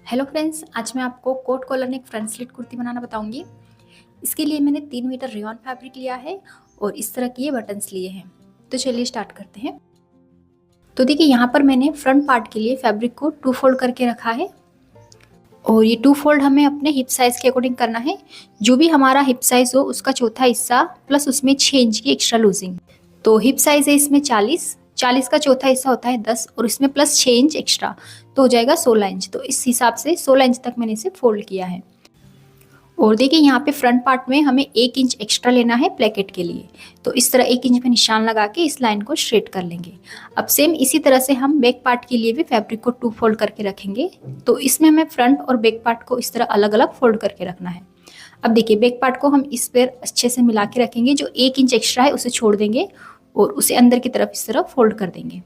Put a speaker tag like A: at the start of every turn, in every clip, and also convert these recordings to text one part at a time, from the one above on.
A: Hello friends, आज मैं आपको coat collar neck front slit kurti बनाना बताऊंगी। इसके लिए मैंने 3 मीटर रेयॉन फैब्रिक लिया है और इस तरह के ये बटन्स लिए हैं। तो चलिए स्टार्ट करते हैं। तो देखिए, यहाँ पर मैंने फ्रंट पार्ट के लिए फैब्रिक को 2 फोल्ड करके रखा है और ये 2 फोल्ड हमें अपने हिप साइज के अकॉर्डिंग करना है। जो भी हमारा हिप साइज हो उसका चौथा हिस्सा प्लस उसमें 6 इंच की एक्स्ट्रा लूजिंग। तो हिप साइज है इसमें 40 का चौथा हिस्सा होता है 10 और इसमें प्लस 6 इंच एक्स्ट्रा, तो हो जाएगा 16 इंच। तो इस हिसाब से 16 इंच तक मैंने इसे फोल्ड किया है। और देखिए, यहाँ पे फ्रंट पार्ट में हमें 1 इंच एक्स्ट्रा लेना है प्लेकेट के लिए। तो इस तरह 1 इंच पे निशान लगा के इस लाइन को स्ट्रेट कर लेंगे। अब सेम इसी तरह से हम बैक पार्ट के लिए भी फैब्रिक को 2 फोल्ड करके रखेंगे। तो इसमें हमें फ्रंट और बैक पार्ट को इस तरह अलग अलग फोल्ड करके रखना है। अब देखिए, बैक पार्ट को हम इस पर अच्छे से मिला के रखेंगे। जो 1 इंच एक्स्ट्रा है उसे छोड़ देंगे और उसे अंदर की तरफ इस तरह फोल्ड कर देंगे।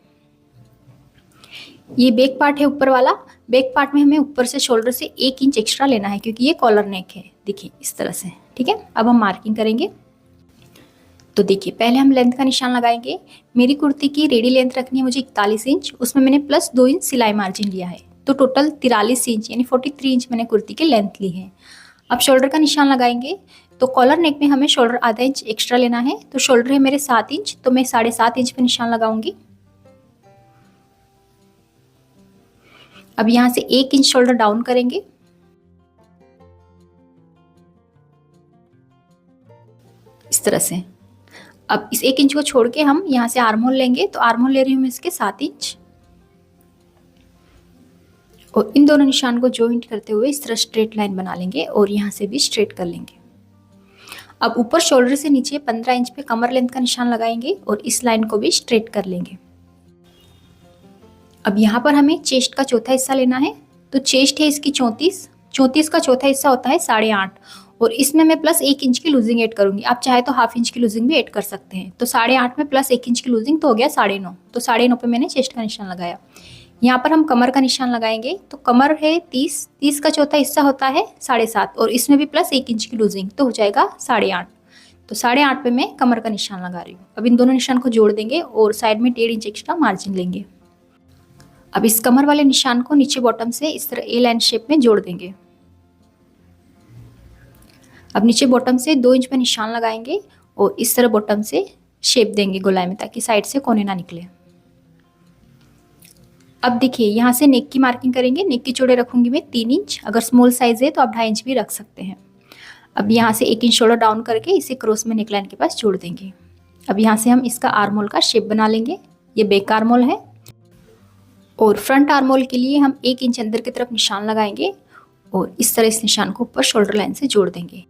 A: ये बैक पार्ट है ऊपर वाला। बैक पार्ट में हमें ऊपर से शोल्डर से 1 इंच एक्स्ट्रा लेना है क्योंकि ये कॉलर नेक है। देखिए इस तरह से, ठीक है। अब हम मार्किंग करेंगे। तो देखिए, पहले हम लेंथ का निशान लगाएंगे। मेरी कुर्ती की रेडी लेंथ रखनी है मुझे 41 इंच, उसमें मैंने प्लस 2 इंच सिलाई मार्जिन लिया है। तो टोटल 43 इंच यानी 43 इंच मैंने कुर्ती की लेंथ ली है। अब शोल्डर का निशान लगाएंगे। तो कॉलर नेक में हमें शोल्डर आधा इंच एक्स्ट्रा लेना है। तो शोल्डर है मेरे 7 इंच, तो मैं 7.5 इंच पे निशान लगाऊंगी। अब यहाँ से 1 इंच शोल्डर डाउन करेंगे। इस तरह से। अब इस 1 इंच को छोड़ के हम यहाँ से आर्म होल लेंगे। तो आर्म होल ले रही हूँ मैं इसके 7 इंच और इन दोनों निशान को जॉइंट करते हुए इस तरह स्ट्रेट लाइन बना लेंगे और यहाँ से भी स्ट्रेट कर लेंगे। अब ऊपर शोल्डर से नीचे 15 इंच पे कमर लेंथ का निशान लगाएंगे और इस लाइन को भी स्ट्रेट कर लेंगे। अब यहाँ पर हमें चेस्ट का चौथा हिस्सा लेना है। तो चेस्ट है इसकी 34 का चौथा हिस्सा होता है 8.5 और इसमें मैं प्लस 1 इंच की लूजिंग ऐड करूंगी। आप चाहे तो हाफ इंच की लूजिंग भी ऐड कर सकते हैं। तो 8.5 में प्लस 1 इंच की लूजिंग तो हो गया 9.5। तो 9.5 पे मैंने चेस्ट का निशान लगाया। यहाँ पर हम कमर का निशान लगाएंगे। तो कमर है 30 का चौथा हिस्सा होता है 7.5 और इसमें भी प्लस 1 इंच की लूजिंग तो हो जाएगा 8.5। तो 8.5 पे मैं कमर का निशान लगा रही हूँ। अब इन दोनों निशान को जोड़ देंगे और साइड में 1.5 इंच एक्स्ट्रा मार्जिन लेंगे। अब इस कमर वाले निशान को नीचे बॉटम से इस तरह ए लाइन शेप में जोड़ देंगे। अब नीचे बॉटम से 2 इंच पे निशान लगाएंगे और इस तरह बॉटम से शेप देंगे गोलाई में ताकि साइड से कोने ना निकले। अब देखिए, यहाँ से नेक की मार्किंग करेंगे। नेक की चौड़ाई रखूंगी मैं 3 इंच। अगर स्मॉल साइज है तो आप 2.5 इंच भी रख सकते हैं। अब यहाँ से 1 इंच शोल्डर डाउन करके इसे क्रॉस में नेकलाइन के पास जोड़ देंगे। अब यहाँ से हम इसका आर्म होल का शेप बना लेंगे। ये बैक आर्म होल है और फ्रंट आर्म होल के लिए हम 1 इंच अंदर की तरफ निशान लगाएंगे और इस तरह इस निशान को ऊपर शोल्डर लाइन से जोड़ देंगे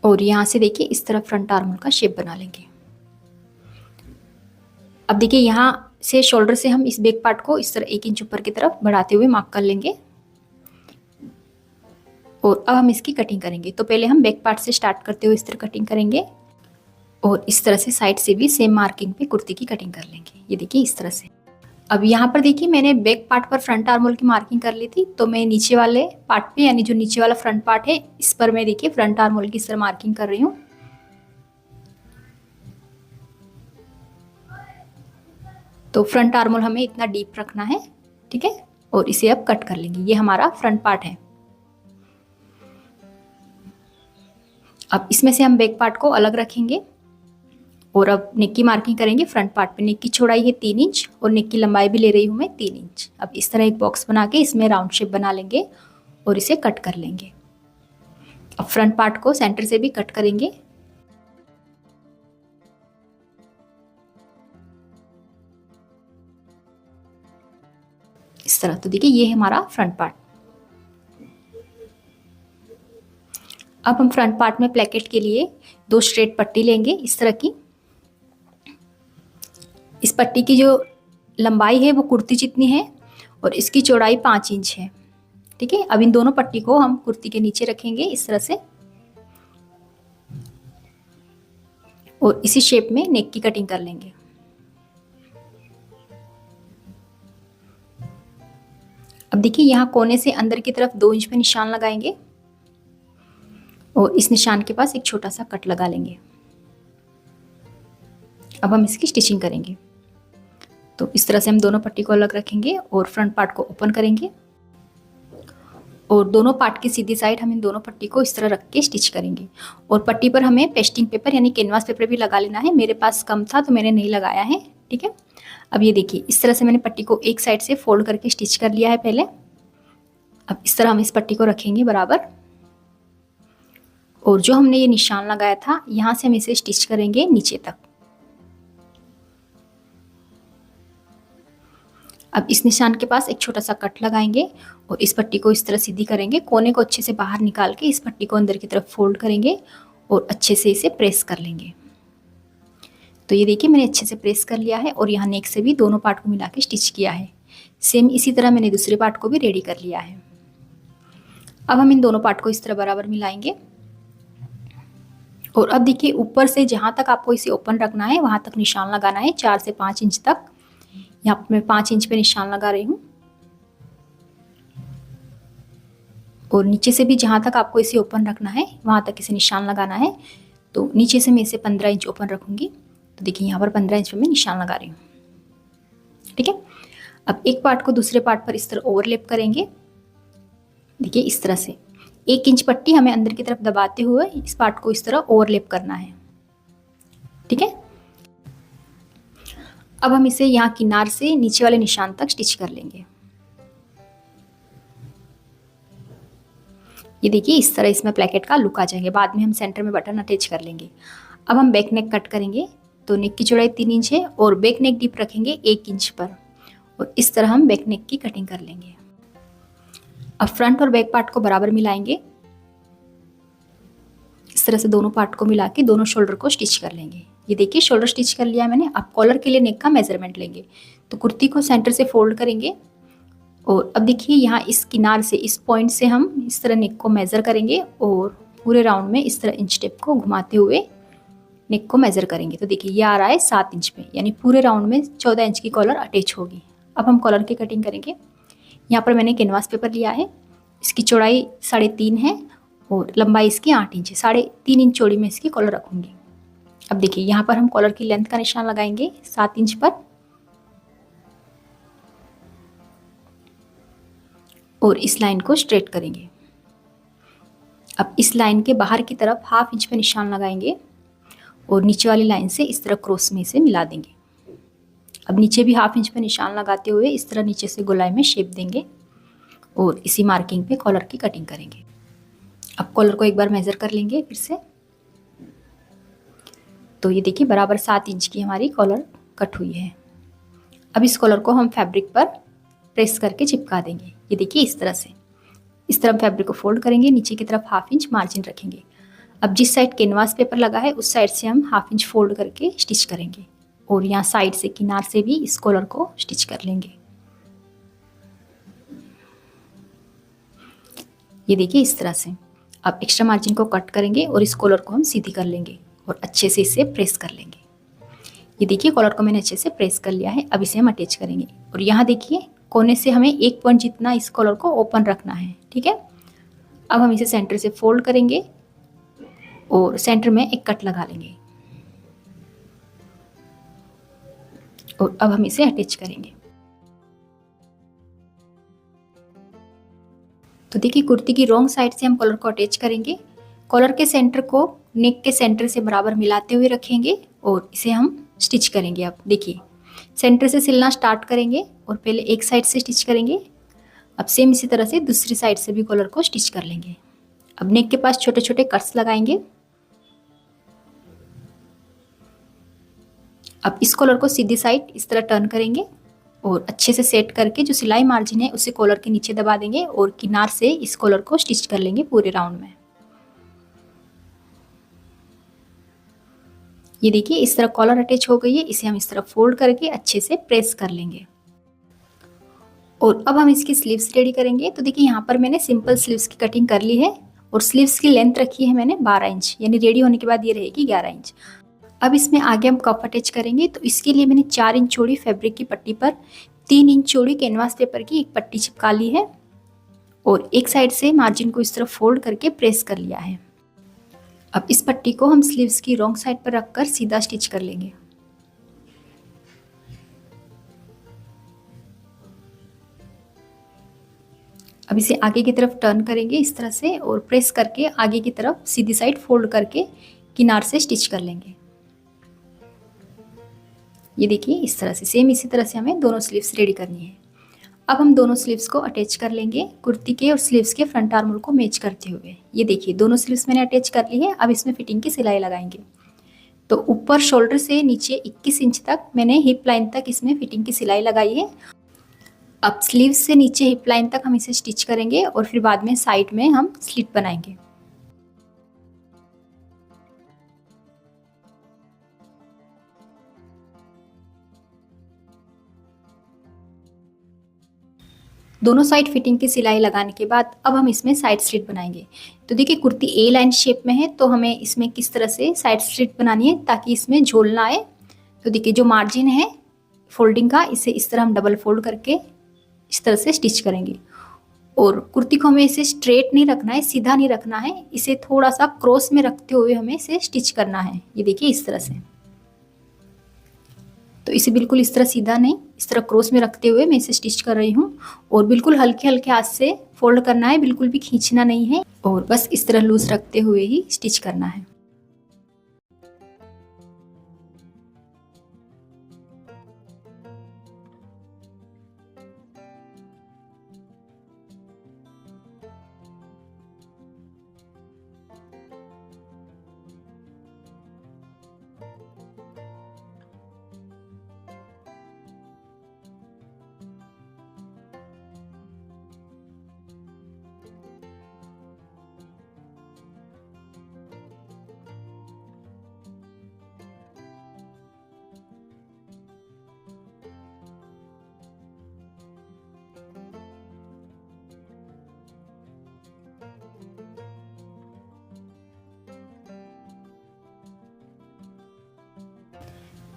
A: और यहाँ से देखिए इस तरह फ्रंट आर्म होल का शेप बना लेंगे। अब देखिए, यहाँ से शोल्डर से हम इस बैक पार्ट को इस तरह 1 इंच ऊपर की तरफ बढ़ाते हुए मार्क कर लेंगे और अब हम इसकी कटिंग करेंगे। तो पहले हम बैक पार्ट से स्टार्ट करते हुए इस तरह कटिंग करेंगे और इस तरह से साइड से भी सेम मार्किंग पे कुर्ती की कटिंग कर लेंगे। ये देखिए इस तरह से। अब यहाँ पर देखिए, मैंने बैक पार्ट पर फ्रंट आर्म होल की मार्किंग कर ली थी। तो मैं नीचे वाले पार्ट पे यानी जो नीचे वाला फ्रंट पार्ट है इस पर मैं देखिए फ्रंट आर्म होल की इस तरह मार्किंग कर रही हूँ। तो फ्रंट आर्म होल हमें इतना डीप रखना है, ठीक है। और इसे अब कट कर लेंगे। ये हमारा फ्रंट पार्ट है। अब इसमें से हम बैक पार्ट को अलग रखेंगे और अब नेक की मार्किंग करेंगे। फ्रंट पार्ट पे नेक की चौड़ाई है 3 इंच और नेक की लंबाई भी ले रही हूँ मैं 3 इंच। अब इस तरह एक बॉक्स बना के इसमें राउंड शेप बना लेंगे और इसे कट कर लेंगे। अब फ्रंट पार्ट को सेंटर से भी कट करेंगे। इस तरह। तो देखिए, ये है हमारा फ्रंट पार्ट। अब हम फ्रंट पार्ट में प्लेकेट के लिए 2 स्ट्रेट पट्टी लेंगे इस तरह की। इस पट्टी की जो लंबाई है वो कुर्ती जितनी है और इसकी चौड़ाई 5 इंच है, ठीक है। अब इन दोनों पट्टी को हम कुर्ती के नीचे रखेंगे इस तरह से और इसी शेप में नेक की कटिंग कर लेंगे। अब देखिए, यहाँ कोने से अंदर की तरफ 2 इंच पे निशान लगाएंगे और इस निशान के पास एक छोटा सा कट लगा लेंगे। अब हम इसकी स्टिचिंग करेंगे। तो इस तरह से हम दोनों पट्टी को अलग रखेंगे और फ्रंट पार्ट को ओपन करेंगे और दोनों पार्ट की सीधी साइड हम इन दोनों पट्टी को इस तरह रख के स्टिच करेंगे। और पट्टी पर हमें पेस्टिंग पेपर यानी कैनवास पेपर भी लगा लेना है। मेरे पास कम था तो मैंने नहीं लगाया है, ठीक है। अब ये देखिए, इस तरह से मैंने पट्टी को एक साइड से फोल्ड करके स्टिच कर लिया है पहले। अब इस तरह हम इस पट्टी को रखेंगे बराबर, और जो हमने ये निशान लगाया था यहाँ से हम इसे स्टिच करेंगे नीचे तक। अब इस निशान के पास एक छोटा सा कट लगाएंगे और इस पट्टी को इस तरह सीधी करेंगे। कोने को अच्छे से बाहर निकाल के इस पट्टी को अंदर की तरफ फोल्ड करेंगे और अच्छे से इसे प्रेस कर लेंगे। तो ये देखिए, मैंने अच्छे से प्रेस कर लिया है और यहाँ नेक से भी दोनों पार्ट को मिला के स्टिच किया है। सेम इसी तरह मैंने दूसरे पार्ट को भी रेडी कर लिया है। अब हम इन दोनों पार्ट को इस तरह बराबर मिलाएंगे। और अब देखिए, ऊपर से जहाँ तक आपको इसे ओपन रखना है वहाँ तक निशान लगाना है, 4 से 5 इंच तक। यहाँ पर मैं 5 इंच पे निशान लगा रही हूँ। और नीचे से भी जहाँ तक आपको इसे ओपन रखना है वहाँ तक इसे निशान लगाना है। तो नीचे से मैं इसे 15 इंच ओपन रखूँगी। तो देखिए, यहाँ पर 15 इंच पे मैं निशान लगा रही हूँ, ठीक है। अब एक पार्ट को दूसरे पार्ट पर इस तरह ओवरलैप करेंगे। देखिए, इस तरह से 1 इंच पट्टी हमें अंदर की तरफ दबाते हुए इस पार्ट को इस तरह ओवरलैप करना है, ठीक है। अब हम इसे यहाँ किनार से नीचे वाले निशान तक स्टिच कर लेंगे। ये देखिए, इस तरह इसमें प्लेकेट का लुक आ जाएंगे। बाद में हम सेंटर में बटन अटैच कर लेंगे। अब हम बैक नेक कट करेंगे। तो नेक की चौड़ाई 3 इंच है और बैक नेक डीप रखेंगे 1 इंच पर, और इस तरह हम बैक नेक की कटिंग कर लेंगे। अब फ्रंट और बैक पार्ट को बराबर मिलाएंगे। इस तरह से दोनों पार्ट को मिला के दोनों शोल्डर को स्टिच कर लेंगे। ये देखिए, शोल्डर स्टिच कर लिया मैंने। अब कॉलर के लिए नेक का मेजरमेंट लेंगे। तो कुर्ती को सेंटर से फोल्ड करेंगे और अब देखिए, यहाँ इस किनार से इस पॉइंट से हम इस तरह नेक को मेजर करेंगे और पूरे राउंड में इस तरह इंच टेप को घुमाते हुए नेक को मेजर करेंगे। तो देखिए, ये आ रहा है 7 इंच पे, यानी पूरे राउंड में 14 इंच की कॉलर अटैच होगी। अब हम कॉलर की कटिंग करेंगे। यहाँ पर मैंने कैनवास पेपर लिया है। इसकी चौड़ाई 3.5 है और लंबाई इसकी 8 इंच है। 3.5 इंच चौड़ी में इसकी कॉलर रखूँगी। अब देखिए, यहाँ पर हम कॉलर की लेंथ का निशान लगाएंगे 7 इंच पर, और इस लाइन को स्ट्रेट करेंगे। अब इस लाइन के बाहर की तरफ 1/2 इंच पे निशान लगाएंगे और नीचे वाली लाइन से इस तरह क्रॉस में इसे मिला देंगे। अब नीचे भी 1/2 इंच पे निशान लगाते हुए इस तरह नीचे से गोलाई में शेप देंगे और इसी मार्किंग पे कॉलर की कटिंग करेंगे। अब कॉलर को एक बार मेजर कर लेंगे फिर से। तो ये देखिए, बराबर 7 इंच की हमारी कॉलर कट हुई है। अब इस कॉलर को हम फैब्रिक पर प्रेस करके चिपका देंगे। ये देखिए, इस तरह से इस तरह फैब्रिक को फोल्ड करेंगे, नीचे की तरफ 1/2 इंच मार्जिन रखेंगे। अब जिस साइड कैनवास पेपर लगा है उस साइड से हम 1/2 इंच फोल्ड करके स्टिच करेंगे और यहाँ साइड से किनार से भी इस कॉलर को स्टिच कर लेंगे। ये देखिए, इस तरह से। अब एक्स्ट्रा मार्जिन को कट करेंगे और इस कॉलर को हम सीधी कर लेंगे और अच्छे से इसे प्रेस कर लेंगे। ये देखिए, कॉलर को मैंने अच्छे से प्रेस कर लिया है। अब इसे हम अटैच करेंगे और यहाँ देखिए, कोने से हमें 1 पॉइंट जितना इस कॉलर को ओपन रखना है, ठीक है। अब हम इसे सेंटर से फोल्ड करेंगे और सेंटर में एक कट लगा लेंगे और अब हम इसे अटैच करेंगे। तो देखिए, कुर्ती की रॉन्ग साइड से हम कॉलर को अटैच करेंगे। कॉलर के सेंटर को नेक के सेंटर से बराबर मिलाते हुए रखेंगे और इसे हम स्टिच करेंगे। अब देखिए, सेंटर से सिलना स्टार्ट करेंगे और पहले एक साइड से स्टिच करेंगे। अब सेम इसी तरह से दूसरी साइड से भी कॉलर को स्टिच कर लेंगे। अब नेक के पास छोटे छोटे कट्स लगाएंगे। अब इस कॉलर को सीधी साइड इस तरह टर्न करेंगे और अच्छे से सेट करके जो सिलाई मार्जिन है उसे कॉलर के नीचे दबा देंगे और किनार से इस कॉलर को स्टिच कर लेंगे पूरे राउंड में। ये देखिए, इस तरह कॉलर अटैच हो गई है। इसे हम इस तरह फोल्ड करके अच्छे से प्रेस कर लेंगे और अब हम इसकी स्लीव्स रेडी करेंगे। तो देखिए, यहाँ पर मैंने सिंपल स्लीव्स की कटिंग कर ली है और स्लीव्स की लेंथ रखी है मैंने 12 इंच, यानी रेडी होने के बाद ये रहेगी 11 इंच। अब इसमें आगे हम कफ अटैच करेंगे। तो इसके लिए मैंने 4 इंच चौड़ी फैब्रिक की पट्टी पर 3 इंच चौड़ी कैनवास पेपर की एक पट्टी चिपका ली है और एक साइड से मार्जिन को इस तरह फोल्ड करके प्रेस कर लिया है। अब इस पट्टी को हम स्लीव्स की रॉन्ग साइड पर रखकर सीधा स्टिच कर लेंगे। अब इसे आगे की तरफ टर्न करेंगे इस तरह से और प्रेस करके आगे की तरफ सीधी साइड फोल्ड करके किनार से स्टिच कर लेंगे। ये देखिए इस तरह से, सेम इसी तरह से हमें दोनों स्लीव्स रेडी करनी है। अब हम दोनों स्लीव्स को अटैच कर लेंगे कुर्ती के और स्लीव्स के फ्रंट आर्म को मैच करते हुए। ये देखिए दोनों स्लीव्स मैंने अटैच कर ली है। अब इसमें फिटिंग की सिलाई लगाएंगे। तो ऊपर शोल्डर से नीचे 21 इंच तक मैंने हिप लाइन तक इसमें फिटिंग की सिलाई लगाई है। अब स्लीव्स से नीचे हिप लाइन तक हम इसे स्टिच करेंगे और फिर बाद में साइड में हम स्लिट बनाएंगे। दोनों साइड फिटिंग की सिलाई लगाने के बाद अब हम इसमें साइड स्लिट बनाएंगे। तो देखिए कुर्ती ए लाइन शेप में है, तो हमें इसमें किस तरह से साइड स्लिट बनानी है ताकि इसमें झोल ना आए। तो देखिए जो मार्जिन है फोल्डिंग का, इसे इस तरह हम डबल फोल्ड करके इस तरह से स्टिच करेंगे। और कुर्ती को हमें इसे स्ट्रेट नहीं रखना है, सीधा नहीं रखना है, इसे थोड़ा सा क्रॉस में रखते हुए हमें इसे स्टिच करना है। ये देखिए इस तरह से, तो इसे बिल्कुल इस तरह सीधा नहीं, इस तरह क्रॉस में रखते हुए मैं इसे स्टिच कर रही हूँ। और बिल्कुल हल्के हल्के हाथ से फोल्ड करना है, बिल्कुल भी खींचना नहीं है और बस इस तरह लूज रखते हुए ही स्टिच करना है।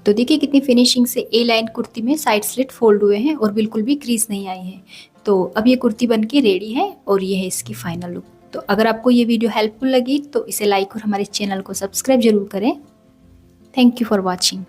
A: तो देखिए कितनी फिनिशिंग से ए लाइन कुर्ती में साइड स्लिट फोल्ड हुए हैं और बिल्कुल भी क्रीज नहीं आई है। तो अब ये कुर्ती बनके रेडी है और ये है इसकी फाइनल लुक। तो अगर आपको ये वीडियो हेल्पफुल लगी तो इसे लाइक और हमारे चैनल को सब्सक्राइब जरूर करें। Thank you for watching.